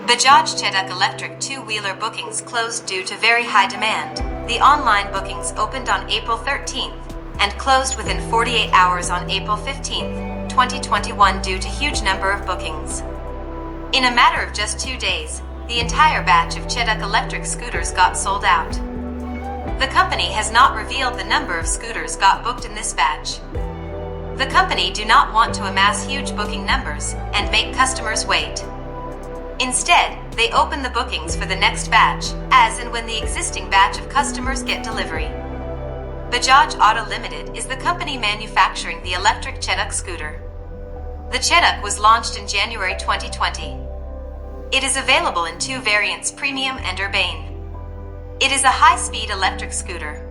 Bajaj Chetak electric two-wheeler bookings closed due to very high demand. The online bookings opened on April 13th and closed within 48 hours on April 15th, 2021 due to huge number of bookings. In a matter of just 2 days, the entire batch of Chetak electric scooters got sold out. The company has not revealed the number of scooters got booked in this batch. The company do not want to amass huge booking numbers and make customers wait. Instead, they open the bookings for the next batch, as and when the existing batch of customers get delivery. Bajaj Auto Limited is the company manufacturing the electric Chetak scooter. The Chetak was launched in January 2020. It is available in 2 variants, Premium and Urbane. It is a high-speed electric scooter.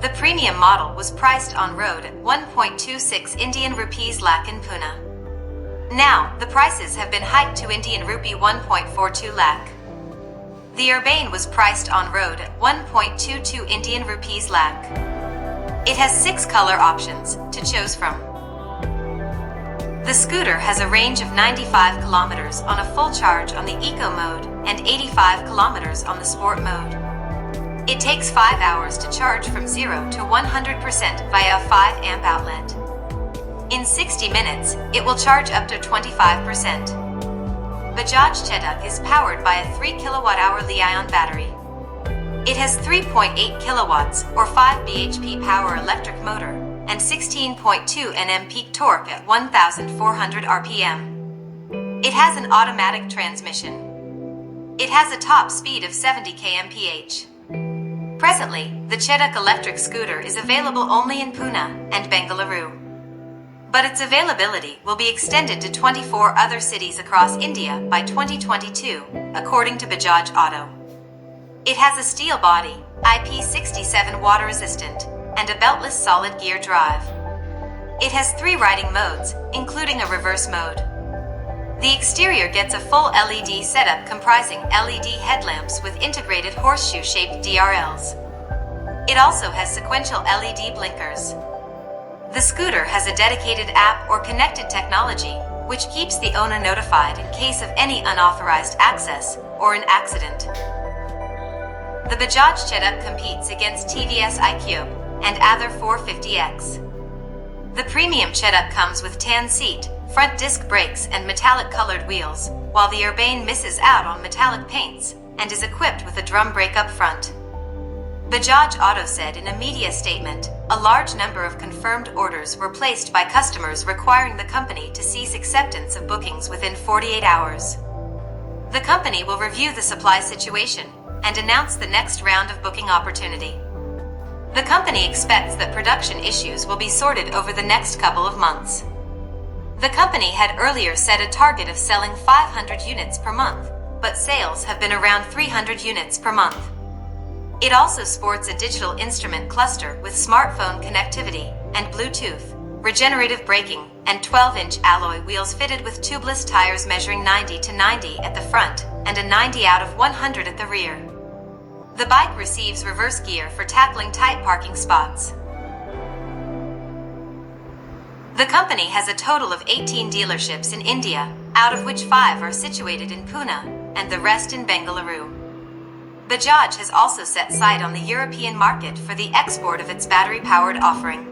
The premium model was priced on road at 1.26 Indian rupees lakh in Pune. Now, the prices have been hiked to Indian rupee 1.42 lakh. The Urbane was priced on road at 1.22 Indian rupees lakh. It has 6 color options to choose from. The scooter has a range of 95 kilometers on a full charge on the Eco mode and 85 kilometers on the Sport mode. It takes 5 hours to charge from 0 to 100% via a 5 amp outlet. In 60 minutes, it will charge up to 25%. Bajaj Chetak is powered by a 3 kWh Li-ion battery. It has 3.8 kilowatts or 5 bhp power electric motor and 16.2 Nm peak torque at 1,400 rpm. It has an automatic transmission. It has a top speed of 70 kmph. Presently, the Chetak electric scooter is available only in Pune and Bengaluru. But its availability will be extended to 24 other cities across India by 2022, according to Bajaj Auto. It has a steel body, IP67 water resistant, and a beltless solid gear drive. It has 3 riding modes, including a reverse mode. The exterior gets a full LED setup comprising LED headlamps with integrated horseshoe-shaped DRLs. It also has sequential LED blinkers. The scooter has a dedicated app or connected technology, which keeps the owner notified in case of any unauthorized access or an accident. The Bajaj Chetak competes against TVS iQube and other 450X. The premium Chetak comes with tan seat, front disc brakes and metallic colored wheels, while the Urbane misses out on metallic paints and is equipped with a drum brake up front. Bajaj Auto said in a media statement, a large number of confirmed orders were placed by customers requiring the company to cease acceptance of bookings within 48 hours. The company will review the supply situation and announce the next round of booking opportunity. The company expects that production issues will be sorted over the next couple of months. The company had earlier set a target of selling 500 units per month, but sales have been around 300 units per month. It also sports a digital instrument cluster with smartphone connectivity and Bluetooth, regenerative braking, and 12-inch alloy wheels fitted with tubeless tires measuring 90 to 90 at the front and a 90 out of 100 at the rear. The bike receives reverse gear for tackling tight parking spots. The company has a total of 18 dealerships in India, out of which 5 are situated in Pune and the rest in Bengaluru. Bajaj has also set sight on the European market for the export of its battery-powered offering.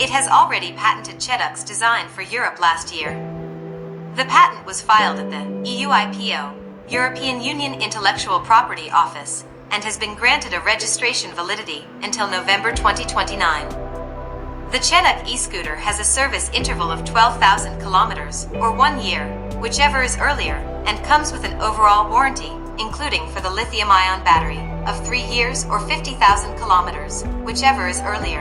It has already patented Chetak's design for Europe last year. The patent was filed at the EU IPO, European Union Intellectual Property Office, and has been granted a registration validity until November 2029. The Chetak e-scooter has a service interval of 12,000 kilometers or 1 year, whichever is earlier, and comes with an overall warranty, including for the lithium-ion battery, of 3 years or 50,000 kilometers, whichever is earlier.